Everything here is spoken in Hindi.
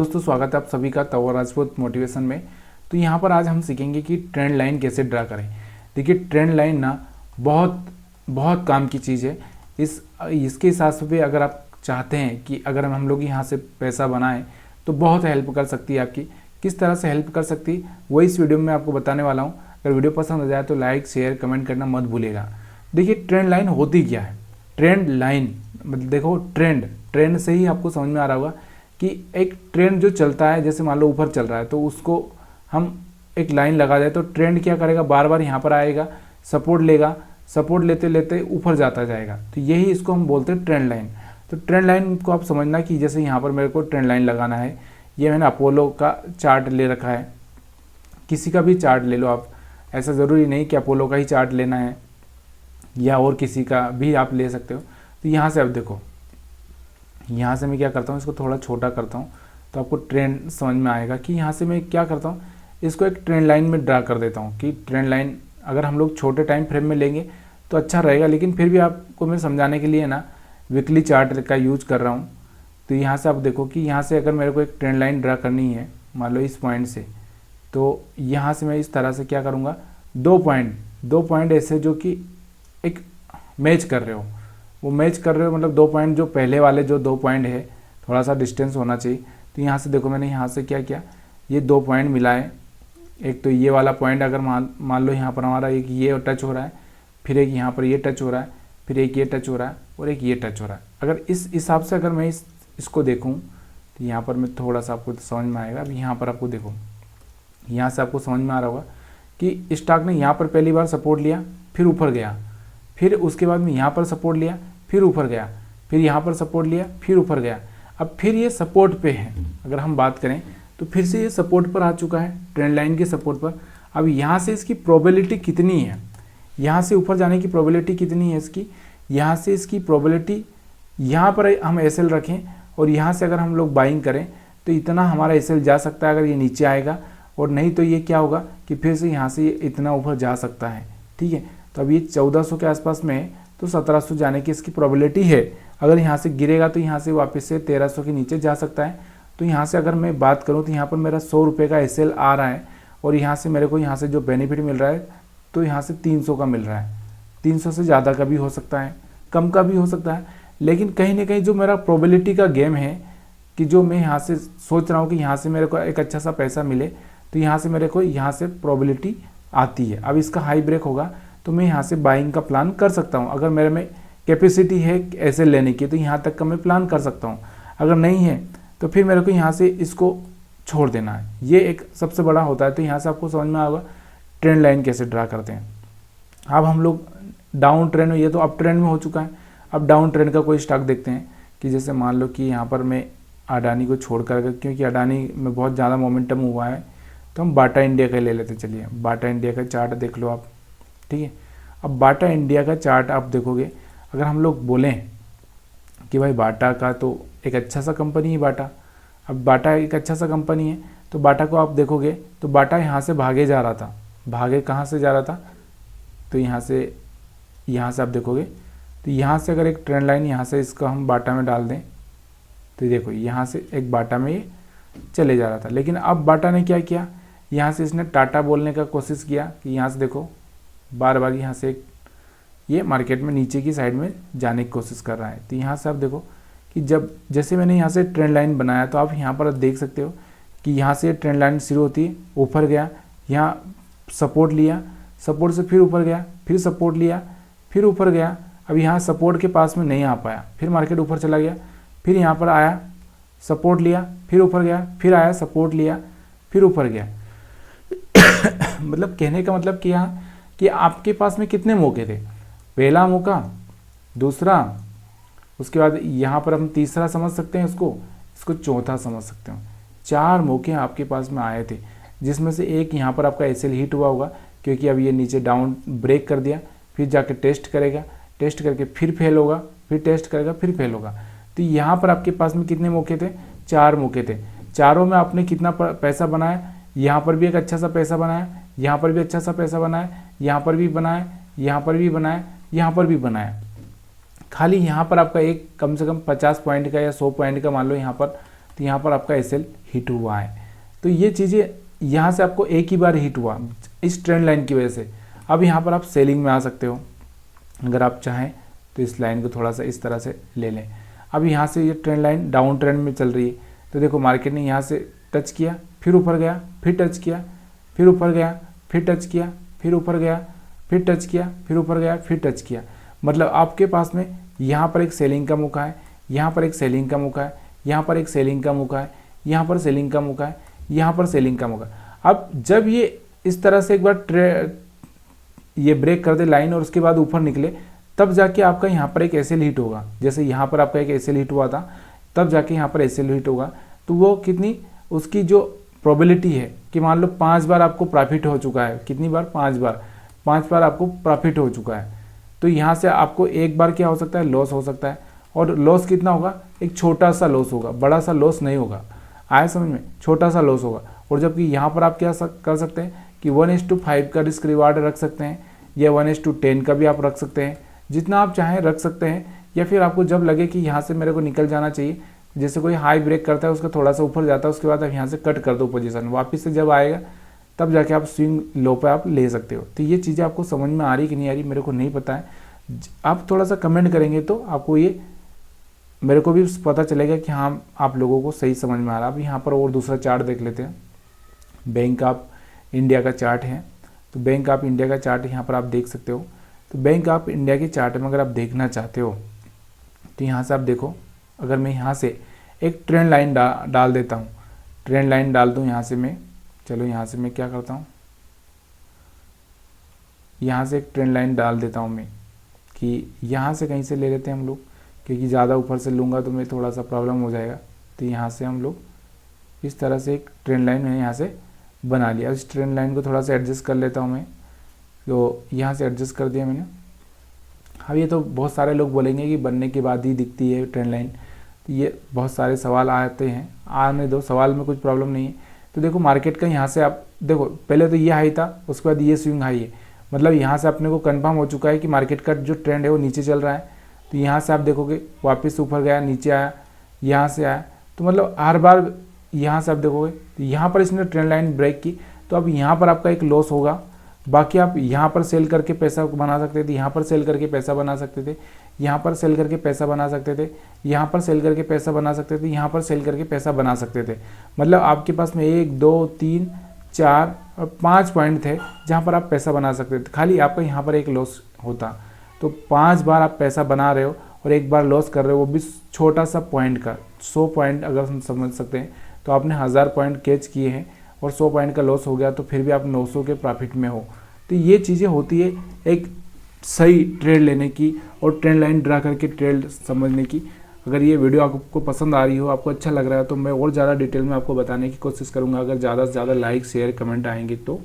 दोस्तों स्वागत है आप सभी का तंवर राजपूत मोटिवेशन में। तो यहाँ पर आज हम सीखेंगे कि ट्रेंड लाइन कैसे ड्रा करें। देखिए ट्रेंड लाइन ना बहुत बहुत काम की चीज़ है। इसके हिसाब से भी अगर आप चाहते हैं कि अगर हम लोग यहाँ से पैसा बनाएं तो बहुत हेल्प कर सकती है आपकी। किस तरह से हेल्प कर सकती है वो इस वीडियो में आपको बताने वाला हूँ। अगर वीडियो पसंद आ जाए तो लाइक शेयर कमेंट करना मत भूलिएगा। देखिए ट्रेंड लाइन होती क्या है। ट्रेंड लाइन मतलब देखो ट्रेंड से ही आपको समझ में आ रहा होगा कि एक ट्रेंड जो चलता है, जैसे मान लो ऊपर चल रहा है तो उसको हम एक लाइन लगा दें तो ट्रेंड क्या करेगा, बार बार यहाँ पर आएगा, सपोर्ट लेगा, सपोर्ट लेते लेते ऊपर जाता जाएगा। तो यही इसको हम बोलते हैं ट्रेंड लाइन। तो ट्रेंड लाइन को आप समझना कि जैसे यहाँ पर मेरे को ट्रेंड लाइन लगाना है, ये मैंने अपोलो का चार्ट ले रखा है, किसी का भी चार्ट ले लो आप, ऐसा ज़रूरी नहीं कि अपोलो का ही चार्ट लेना है या और किसी का भी आप ले सकते हो। तो यहाँ से अब देखो, यहाँ से मैं क्या करता हूँ, इसको थोड़ा छोटा करता हूँ तो आपको ट्रेंड समझ में आएगा कि यहाँ से मैं क्या करता हूँ, इसको एक ट्रेंड लाइन में ड्रा कर देता हूँ कि ट्रेंड लाइन अगर हम लोग छोटे टाइम फ्रेम में लेंगे तो अच्छा रहेगा, लेकिन फिर भी आपको मैं समझाने के लिए ना वीकली चार्ट का यूज कर रहा हूँ। तो यहाँ से आप देखो कि यहाँ से अगर मेरे को एक ट्रेंड लाइन ड्रा करनी है, मान लो इस पॉइंट से, तो यहाँ से मैं इस तरह से क्या करूँगा, दो पॉइंट ऐसे जो कि एक मैच कर रहे हो, वो मैच कर रहे हो मतलब दो पॉइंट जो पहले वाले जो दो पॉइंट है थोड़ा सा डिस्टेंस होना चाहिए। तो यहाँ से देखो मैंने यहाँ से क्या किया, ये दो पॉइंट मिलाए। एक तो ये वाला पॉइंट अगर मान लो यहाँ पर हमारा एक ये टच हो रहा है, फिर एक यहाँ पर ये टच हो रहा है, फिर एक ये टच हो रहा है और एक ये टच हो रहा है। अगर इस हिसाब से अगर मैं इसको देखूँ तो यहाँ पर मैं थोड़ा सा आपको समझ में आएगा। अभी यहाँ पर आपको देखो, यहाँ से आपको समझ में आ रहा होगा कि स्टॉक ने यहाँ पर पहली बार सपोर्ट लिया, फिर ऊपर गया, फिर उसके बाद में यहाँ पर सपोर्ट लिया, फिर ऊपर गया, फिर यहाँ पर सपोर्ट लिया, फिर ऊपर गया। अब फिर ये सपोर्ट पे है, अगर हम बात करें तो फिर से ये सपोर्ट पर आ चुका है, ट्रेंड लाइन के सपोर्ट पर। अब यहाँ से इसकी प्रोबेबिलिटी कितनी है, यहाँ से ऊपर जाने की प्रोबेबिलिटी कितनी है इसकी, यहाँ से इसकी प्रोबेबिलिटी, यहाँ पर हम एसएल रखें और यहाँ से अगर हम लोग बाइंग करें तो इतना हमारा एसएल जा सकता है अगर ये नीचे आएगा, और नहीं तो ये क्या होगा कि फिर से यहाँ से इतना ऊपर जा सकता है। ठीक है, तो अब ये 1400 के आसपास में है तो 1700 जाने की इसकी प्रोबेबिलिटी है। अगर यहाँ से गिरेगा तो यहाँ से वापस से 1300 के नीचे जा सकता है। तो यहाँ से अगर मैं बात करूँ तो यहाँ पर मेरा 100 रुपये का एसएल आ रहा है और यहाँ से मेरे को यहाँ से जो बेनिफिट मिल रहा है तो यहाँ से 300 का मिल रहा है। 300 से ज़्यादा का भी हो सकता है, कम का भी हो सकता है, लेकिन कहीं ना कहीं जो मेरा प्रोबेबिलिटी का गेम है कि जो मैं यहाँ से सोच रहा हूँ कि यहाँ से मेरे को एक अच्छा सा पैसा मिले, तो यहाँ से मेरे को यहाँ से प्रोबेबिलिटी आती है। अब इसका हाई ब्रेक होगा तो मैं यहाँ से बाइंग का प्लान कर सकता हूँ। अगर मेरे में कैपेसिटी है ऐसे लेने की तो यहाँ तक का मैं प्लान कर सकता हूँ, अगर नहीं है तो फिर मेरे को यहाँ से इसको छोड़ देना है। ये एक सबसे बड़ा होता है। तो यहाँ से आपको समझ में आएगा ट्रेंड लाइन कैसे ड्रा करते हैं। अब हम लोग डाउन ट्रेंड में, ये तो अप ट्रेंड में हो चुका है, अब डाउन ट्रेंड का कोई स्टॉक देखते हैं कि जैसे मान लो कि यहाँ पर मैं अडानी को छोड़ कर, क्योंकि अडानी में बहुत ज़्यादा मोमेंटम हुआ है, तो हम बाटा इंडिया का ले लेते। चलिए बाटा इंडिया का चार्ट देख लो आप। ठीक है, अब बाटा इंडिया का चार्ट आप देखोगे, अगर हम लोग बोलें कि भाई बाटा का तो एक अच्छा सा कंपनी है बाटा, अब बाटा एक अच्छा सा कंपनी है तो बाटा को आप देखोगे तो बाटा यहाँ से भागे जा रहा था, भागे कहाँ से जा रहा था, तो यहाँ से आप देखोगे तो यहाँ से अगर एक ट्रेंड लाइन यहाँ से इसका हम बाटा में डाल दें तो देखो यहाँ से एक बाटा में ये चले जा रहा था। लेकिन अब बाटा ने क्या किया, यहाँ से इसने टाटा बोलने का कोशिश किया कि यहाँ से देखो बार बार यहाँ से ये मार्केट में नीचे की साइड में जाने की कोशिश कर रहा है। तो यहाँ से आप देखो कि जब जैसे मैंने यहाँ से ट्रेंड लाइन बनाया तो आप यहाँ पर देख सकते हो कि यहाँ से ट्रेंड लाइन शुरू होती है, ऊपर गया, यहाँ सपोर्ट लिया, सपोर्ट से फिर ऊपर गया, फिर सपोर्ट लिया, फिर ऊपर गया। अब यहाँ सपोर्ट के पास में नहीं आ पाया, फिर मार्केट ऊपर चला गया, फिर यहाँ पर आया, सपोर्ट लिया, फिर ऊपर गया, फिर आया, सपोर्ट लिया, फिर ऊपर गया। मतलब कहने का मतलब क्या कि आपके पास में कितने मौके थे, पहला मौका, दूसरा, उसके बाद यहाँ पर हम तीसरा समझ सकते हैं, इसको चौथा समझ सकते हैं। 4 मौके आपके पास में आए थे, जिसमें से एक यहाँ पर आपका एसएल हिट हुआ होगा क्योंकि अब ये नीचे डाउन ब्रेक कर दिया, फिर जाके टेस्ट करेगा, टेस्ट करके फिर फेल होगा, फिर टेस्ट करेगा, फिर फेल होगा। तो यहाँ पर आपके पास में कितने मौके थे, 4 मौके थे। चारों में आपने कितना पैसा बनाया, यहाँ पर भी एक अच्छा सा पैसा बनाया, यहाँ पर भी अच्छा सा पैसा बनाया, यहाँ पर भी बनाया, यहाँ पर भी बनाया, यहाँ पर भी बनाया। खाली यहाँ पर आपका एक कम से कम 50 पॉइंट का या 100 पॉइंट का मान लो यहाँ पर तो यहाँ पर आपका एसएल हिट हुआ है। तो ये चीज़ें यहाँ से आपको एक ही बार हिट हुआ इस ट्रेंड लाइन की वजह से। अब यहाँ पर आप सेलिंग में आ सकते हो, अगर आप चाहें तो इस लाइन को थोड़ा सा इस तरह से ले लें। अब यहाँ से ये ट्रेंड लाइन डाउन ट्रेंड में चल रही है, तो देखो मार्केट ने यहाँ से टच किया, फिर ऊपर गया, फिर टच किया, फिर ऊपर गया, फिर टच किया, फिर ऊपर गया, फिर टच किया, फिर ऊपर गया, फिर टच किया। मतलब आपके पास में यहाँ पर एक सेलिंग का मौका है, यहाँ पर एक सेलिंग का मौका है, यहाँ पर एक सेलिंग का मौका है, यहाँ पर सेलिंग का मौका है, यहाँ पर सेलिंग का मौका। अब जब ये इस तरह से एक बार ये ब्रेक कर दे लाइन और उसके बाद ऊपर निकले, तब जाके आपका यहाँ पर एक एसएल हिट होगा। जैसे यहाँ पर आपका एक एसएल हिट हुआ था, तब जाके यहाँ पर एसएल हिट होगा। तो वो कितनी, उसकी जो प्रोबेबिलिटी है कि मान लो 5 बार आपको प्रॉफिट हो चुका है, कितनी बार, 5 बार, 5 बार आपको प्रॉफिट हो चुका है। तो यहाँ से आपको एक बार क्या हो सकता है, लॉस हो सकता है। और लॉस कितना होगा, एक छोटा सा लॉस होगा, बड़ा सा लॉस नहीं होगा। आया समझ में, छोटा सा लॉस होगा। और जबकि यहाँ पर आप क्या कर सकते हैं कि 1:5 का रिस्क रिवार्ड रख सकते हैं, या 1:10 का भी आप रख सकते हैं, जितना आप चाहें रख सकते हैं। या फिर आपको जब लगे कि यहाँ से मेरे को निकल जाना चाहिए, जैसे कोई हाई ब्रेक करता है, उसका थोड़ा सा ऊपर जाता है, उसके बाद आप यहाँ से कट कर दो पोजीशन, वापस से जब आएगा तब जाके आप स्विंग लो पे आप ले सकते हो। तो ये चीज़ें आपको समझ में आ रही कि नहीं आ रही, मेरे को नहीं पता है। आप थोड़ा सा कमेंट करेंगे तो आपको ये, मेरे को भी पता चलेगा कि हाँ आप लोगों को सही समझ में आ रहा है। अब यहाँ पर और दूसरा चार्ट देख लेते हैं। बैंक ऑफ इंडिया का चार्ट है, तो बैंक ऑफ इंडिया का चार्ट यहाँ पर आप देख सकते हो। तो बैंक ऑफ इंडिया के चार्ट में अगर आप देखना चाहते हो तो यहाँ से आप देखो, अगर मैं यहाँ से एक ट्रेंड लाइन डाल देता हूँ, ट्रेंड लाइन डाल दूँ यहाँ से मैं, चलो यहाँ से मैं क्या करता हूँ, यहाँ से एक ट्रेंड लाइन डाल देता हूँ मैं, कि यहाँ से कहीं से ले लेते हैं हम लोग, क्योंकि ज़्यादा ऊपर से लूँगा तो मैं थोड़ा सा प्रॉब्लम हो जाएगा। तो यहाँ से हम लोग इस तरह से एक ट्रेंड लाइन मैंने यहाँ से बना लिया। इस ट्रेंड लाइन को थोड़ा सा एडजस्ट कर लेता हूँ मैं, तो यहाँ से एडजस्ट कर दिया मैंने। अब ये तो बहुत सारे लोग बोलेंगे कि बनने के बाद ही दिखती है ट्रेंड लाइन, तो ये बहुत सारे सवाल आते हैं, आने दो, सवाल में कुछ प्रॉब्लम नहीं है। तो देखो मार्केट का यहाँ से आप देखो, पहले तो ये हाई था, उसके बाद ये स्विंग हाई है, मतलब यहाँ से अपने को कंफर्म हो चुका है कि मार्केट का जो ट्रेंड है वो नीचे चल रहा है। तो यहाँ से आप देखोगे वापस ऊपर गया, नीचे आया, यहाँ से आया, तो मतलब हर बार यहाँ से आप देखोगे तो यहाँ पर इसने ट्रेंड लाइन ब्रेक की, तो अब यहाँ पर आपका एक लॉस होगा। बाकी आप यहाँ पर सेल करके पैसा बना सकते थे, यहाँ पर सेल करके पैसा बना सकते थे, यहाँ पर सेल करके पैसा बना सकते थे, यहाँ पर सेल करके पैसा बना सकते थे, यहाँ पर सेल करके पैसा बना सकते थे। मतलब आपके पास में 1 2 3 4 और 5 पॉइंट थे जहाँ पर आप पैसा बना सकते थे, खाली आपका यहाँ पर एक लॉस होता। तो 5 बार आप पैसा बना रहे हो और एक बार लॉस कर रहे हो, वो भी छोटा सा पॉइंट का, 100 पॉइंट अगर हम समझ सकते हैं, तो आपने 1000 पॉइंट कैच किए हैं और 100 पॉइंट का लॉस हो गया, तो फिर भी आप 900 के प्रॉफिट में हो। तो ये चीज़ें होती है एक सही ट्रेड लेने की और ट्रेंड लाइन ड्रा करके ट्रेड समझने की। अगर ये वीडियो आपको पसंद आ रही हो, आपको अच्छा लग रहा है, तो मैं और ज़्यादा डिटेल में आपको बताने की कोशिश करूँगा। अगर ज़्यादा से ज़्यादा लाइक शेयर कमेंट आएंगे तो